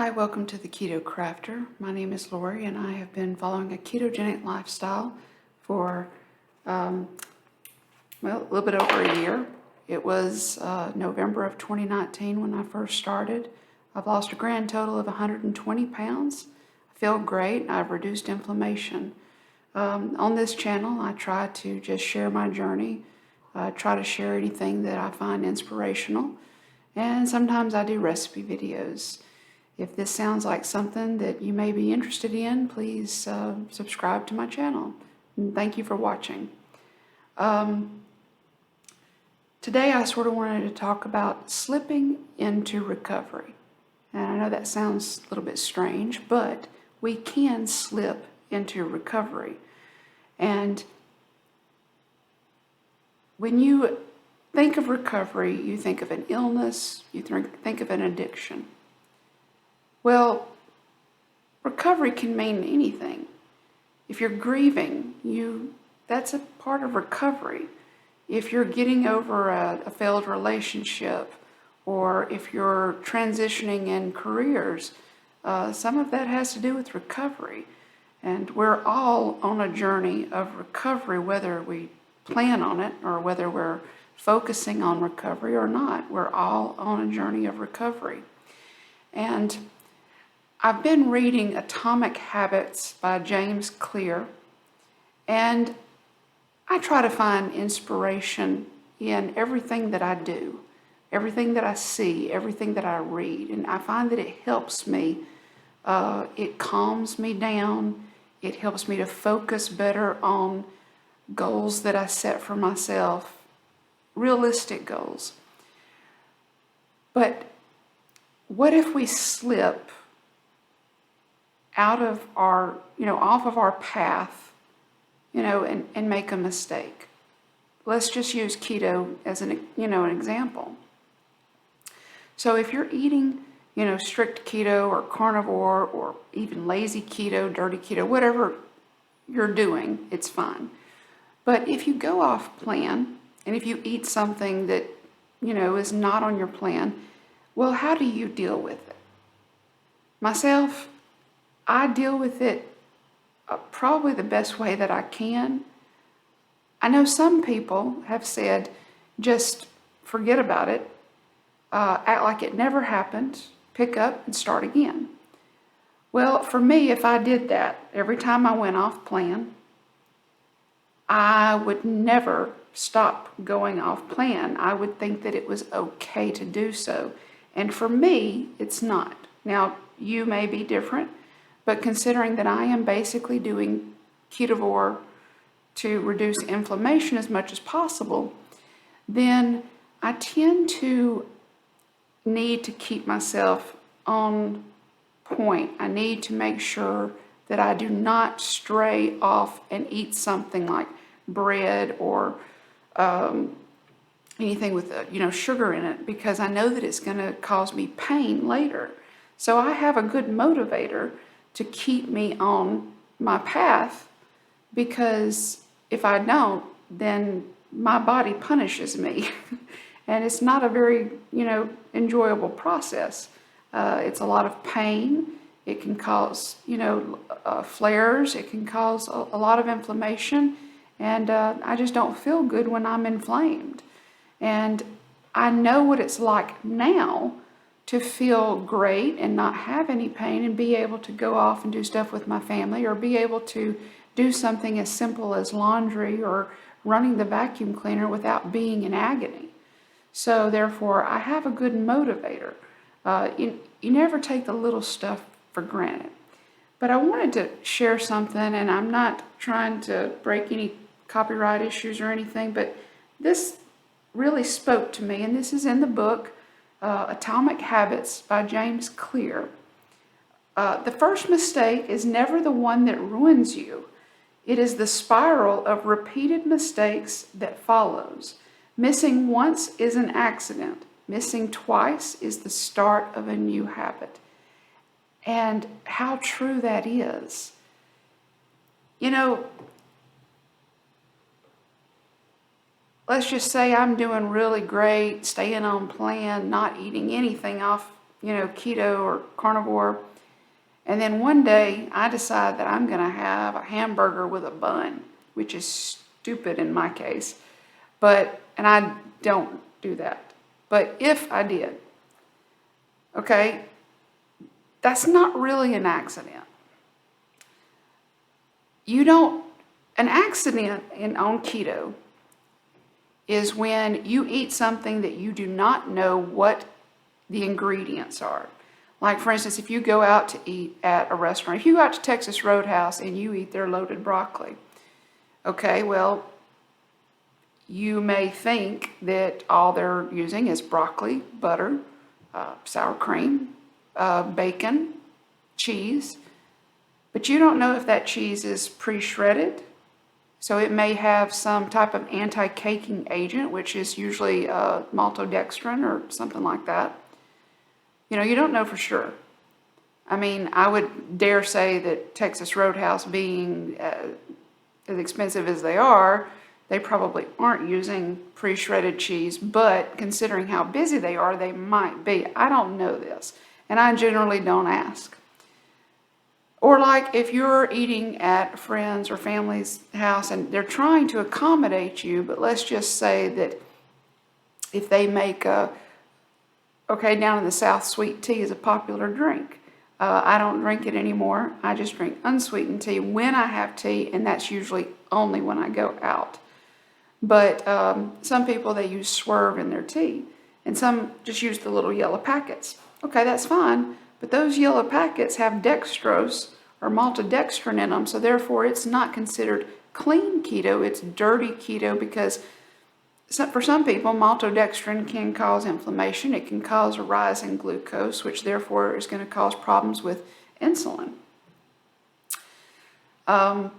Hi, welcome to the Keto Crafter. My name is Lori and I have been following a ketogenic lifestyle for a little bit over a year. It was November of 2019 when I first started. I've lost a grand total of 120 pounds. I feel great. I've reduced inflammation. On this channel, I try to just share my journey. I try to share anything that I find inspirational. And sometimes I do recipe videos. If this sounds like something that you may be interested in, please subscribe to my channel. And thank you for watching. Today I sort of wanted to talk about slipping into recovery. And I know that sounds a little bit strange, but we can slip into recovery. And when you think of recovery, you think of an illness, you think of an addiction. Well, recovery can mean anything. If you're grieving, that's a part of recovery. If you're getting over a failed relationship, or if you're transitioning in careers, some of that has to do with recovery. And we're all on a journey of recovery, whether we plan on it or whether we're focusing on recovery or not. We're all on a journey of recovery. And I've been reading Atomic Habits by James Clear, and I try to find inspiration in everything that I do, everything that I see, everything that I read, and I find that it helps me. It calms me down. It helps me to focus better on goals that I set for myself, realistic goals. But what if we slip out of our, off of our path, and make a mistake? Let's just use keto as an example. So if you're eating, strict keto or carnivore or even lazy keto, dirty keto, whatever you're doing, it's fine. But if you go off plan and if you eat something that, is not on your plan, well, how do you deal with it? Myself, I deal with it probably the best way that I can. I know some people have said, just forget about it, act like it never happened, pick up and start again. Well, for me, if I did that every time I went off plan, I would never stop going off plan. I would think that it was okay to do so. And for me, it's not. Now, you may be different. But considering that I am basically doing ketovore to reduce inflammation as much as possible, then I tend to need to keep myself on point. I need to make sure that I do not stray off and eat something like bread or anything with sugar in it, because I know that it's going to cause me pain later. So I have a good motivator to keep me on my path, because if I don't, then my body punishes me. And it's not a very, enjoyable process. It's a lot of pain. It can cause, flares. It can cause a lot of inflammation. And I just don't feel good when I'm inflamed. And I know what it's like now to feel great and not have any pain and be able to go off and do stuff with my family, or be able to do something as simple as laundry or running the vacuum cleaner without being in agony. So therefore, I have a good motivator. You never take the little stuff for granted. But I wanted to share something, and I'm not trying to break any copyright issues or anything, but this really spoke to me, and this is in the book, Atomic Habits by James Clear. The first mistake is never the one that ruins you. It is the spiral of repeated mistakes that follows. Missing once is an accident. Missing twice is the start of a new habit. And how true that is. Let's just say I'm doing really great, staying on plan, not eating anything off keto or carnivore. And then one day I decide that I'm going to have a hamburger with a bun, which is stupid in my case. And I don't do that. But if I did, okay, that's not really an accident. An accident on keto is when you eat something that you do not know what the ingredients are. Like, for instance, if you go out to eat at a restaurant, if you go out to Texas Roadhouse and you eat their loaded broccoli, okay, well, you may think that all they're using is broccoli, butter, sour cream, bacon, cheese, but you don't know if that cheese is pre-shredded. So it may have some type of anti-caking agent, which is usually maltodextrin or something like that. You don't know for sure. I mean, I would dare say that Texas Roadhouse, being as expensive as they are, they probably aren't using pre-shredded cheese, but considering how busy they are, they might be. I don't know this, and I generally don't ask. Or like if you're eating at a friend's or family's house and they're trying to accommodate you, but let's just say that if they make down in the South, sweet tea is a popular drink. I don't drink it anymore. I just drink unsweetened tea when I have tea, and that's usually only when I go out. But some people, they use Swerve in their tea, and some just use the little yellow packets. Okay, that's fine, but those yellow packets have dextrose or maltodextrin in them, so therefore it's not considered clean keto, it's dirty keto, because for some people, maltodextrin can cause inflammation. It can cause a rise in glucose, which therefore is going to cause problems with insulin. I'm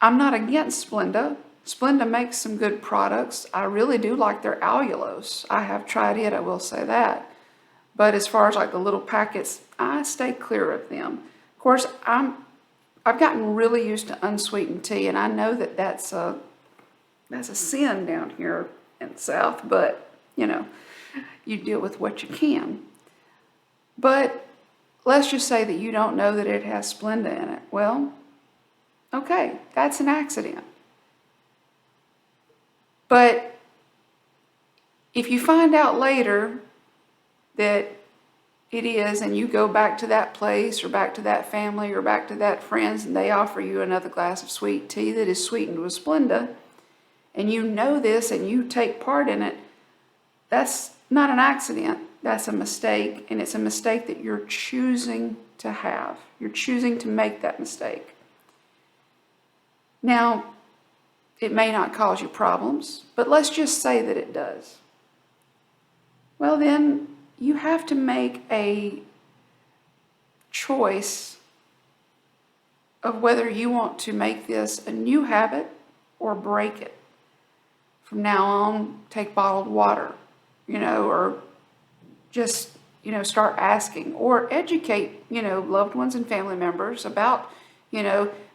not against Splenda. Splenda makes some good products. I really do like their allulose. I have tried it, I will say that. But as far as like the little packets, I stay clear of them. Of course, I've gotten really used to unsweetened tea, and I know that that's a sin down here in the South, but you deal with what you can. But let's just say that you don't know that it has Splenda in it. Well, okay, that's an accident. But if you find out later that it is, and you go back to that place or back to that family or back to that friends, and they offer you another glass of sweet tea that is sweetened with Splenda, and you know this and you take part in it, that's not an accident. That's a mistake, and it's a mistake that you're choosing to have. You're choosing to make that mistake. Now, it may not cause you problems, but let's just say that it does. Well, then you have to make a choice of whether you want to make this a new habit or break it. From now on, take bottled water, or just, start asking, or educate, loved ones and family members about,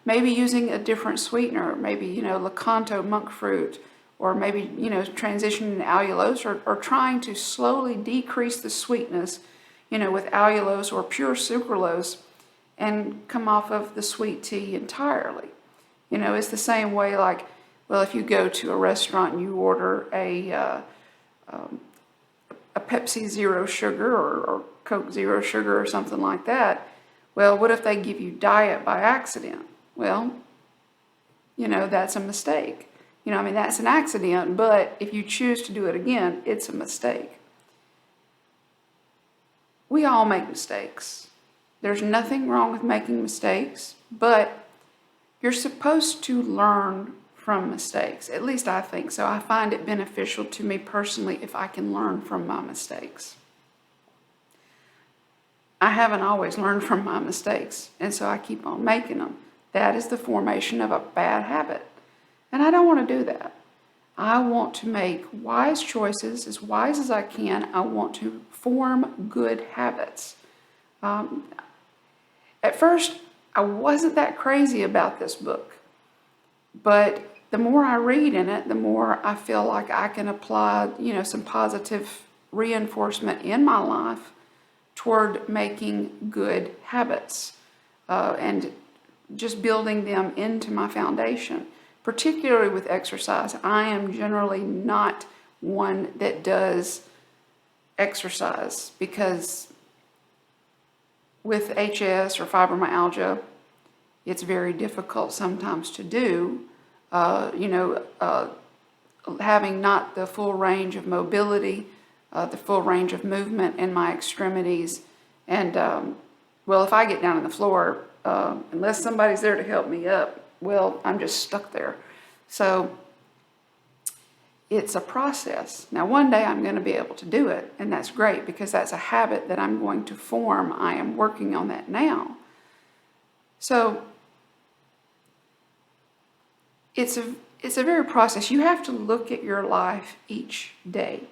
maybe using a different sweetener, maybe, Lakanto monk fruit, or maybe, transitioning to allulose, or trying to slowly decrease the sweetness, with allulose or pure sucralose, and come off of the sweet tea entirely. It's the same way, like, well, if you go to a restaurant and you order a Pepsi Zero Sugar or Coke Zero Sugar or something like that, well, what if they give you diet by accident? Well, that's a mistake. That's an accident, but if you choose to do it again, it's a mistake. We all make mistakes. There's nothing wrong with making mistakes, but you're supposed to learn from mistakes. At least I think so. I find it beneficial to me personally if I can learn from my mistakes. I haven't always learned from my mistakes, and so I keep on making them. That is the formation of a bad habit. And I don't want to do that. I want to make wise choices, as wise as I can. I want to form good habits. At first, I wasn't that crazy about this book. But the more I read in it, the more I feel like I can apply, some positive reinforcement in my life toward making good habits and just building them into my foundation. Particularly with exercise, I am generally not one that does exercise because with HS or fibromyalgia, it's very difficult sometimes to do. Having not the full range of mobility, the full range of movement in my extremities. And, if I get down on the floor, unless somebody's there to help me up, well, I'm just stuck there. So it's a process. Now, one day I'm going to be able to do it, and that's great because that's a habit that I'm going to form. I am working on that now. So it's a very process. You have to look at your life each day.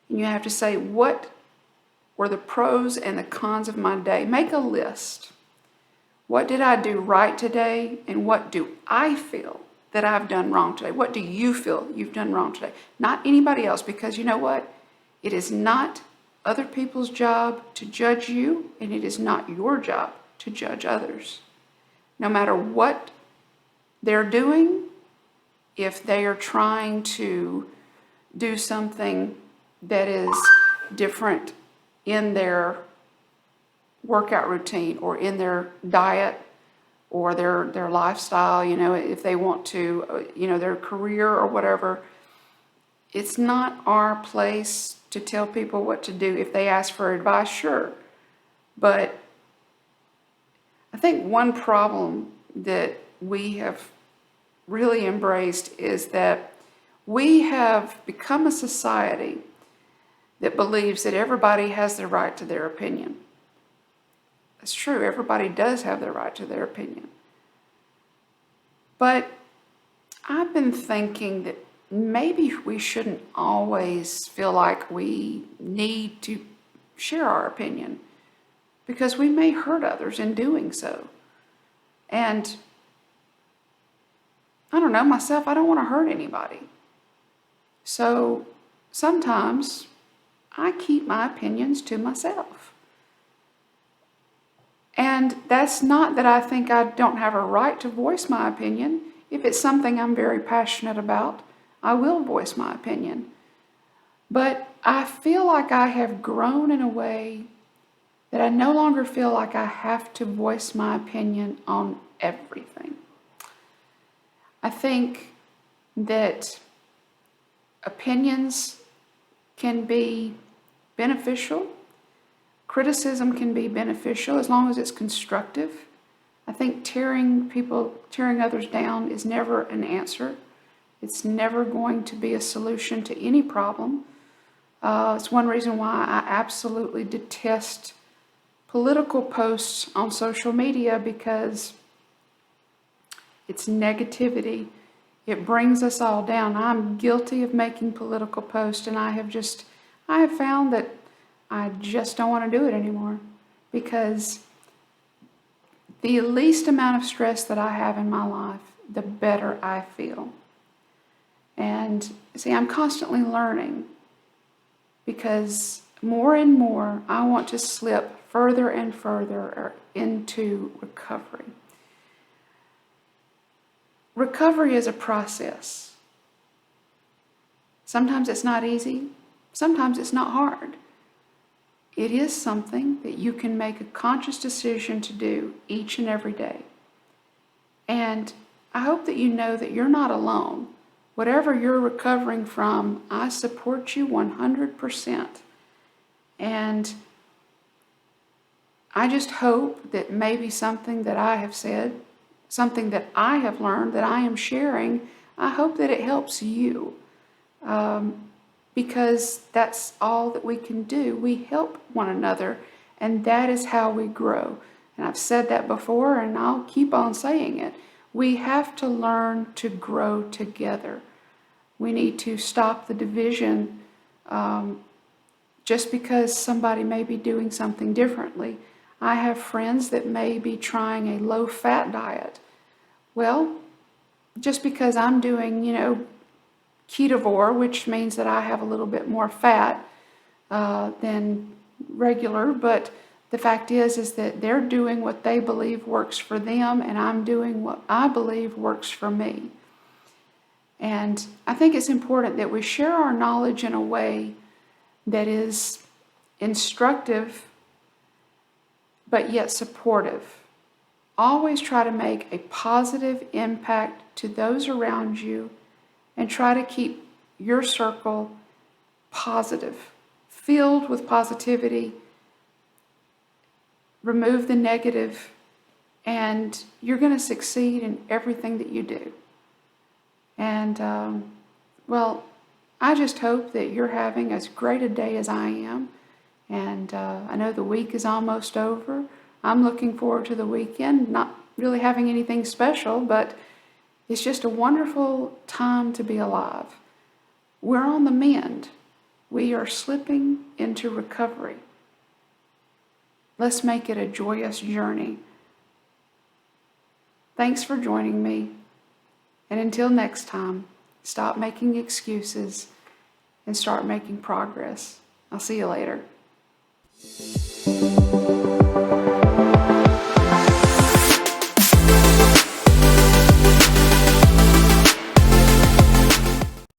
And you have to say, what were the pros and the cons of my day? Make a list. What did I do right today? And what do I feel that I've done wrong today? What do you feel you've done wrong today? Not anybody else, because you know what? It is not other people's job to judge you, and it is not your job to judge others. No matter what they're doing, if they are trying to do something that is different in their workout routine or in their diet or their lifestyle, if they want to, their career or whatever, it's not our place to tell people what to do. If they ask for advice, sure. But I think one problem that we have really embraced is that we have become a society that believes that everybody has the right to their opinion. It's true, everybody does have the right to their opinion. But I've been thinking that maybe we shouldn't always feel like we need to share our opinion because we may hurt others in doing so. And I don't know, myself, I don't want to hurt anybody. So sometimes I keep my opinions to myself. And that's not that I think I don't have a right to voice my opinion. If it's something I'm very passionate about, I will voice my opinion. But I feel like I have grown in a way that I no longer feel like I have to voice my opinion on everything. I think that opinions can be beneficial. Criticism can be beneficial as long as it's constructive. I think tearing others down is never an answer. It's never going to be a solution to any problem. It's one reason why I absolutely detest political posts on social media because it's negativity. It brings us all down. I'm guilty of making political posts, and I have found that I just don't want to do it anymore because the least amount of stress that I have in my life, the better I feel. And see, I'm constantly learning because more and more I want to slip further and further into recovery. Recovery is a process. Sometimes it's not easy. Sometimes it's not hard. It is something that you can make a conscious decision to do each and every day. And I hope that you know that you're not alone. Whatever you're recovering from, I support you 100%. And I just hope that maybe something that I have said, something that I have learned, that I am sharing, I hope that it helps you. Because that's all that we can do. We help one another, and that is how we grow. And I've said that before, and I'll keep on saying it. We have to learn to grow together. We need to stop the division just because somebody may be doing something differently. I have friends that may be trying a low-fat diet. Well, just because I'm doing, ketovore, which means that I have a little bit more fat, than regular, but the fact is that they're doing what they believe works for them, and I'm doing what I believe works for me. And I think it's important that we share our knowledge in a way that is instructive but yet supportive. Always try to make a positive impact to those around you and try to keep your circle positive, filled with positivity. Remove the negative, and you're going to succeed in everything that you do. And, well, I just hope that you're having as great a day as I am. And I know the week is almost over. I'm looking forward to the weekend, not really having anything special, but it's just a wonderful time to be alive. We're on the mend. We are slipping into recovery. Let's make it a joyous journey. Thanks for joining me. And until next time, stop making excuses and start making progress. I'll see you later.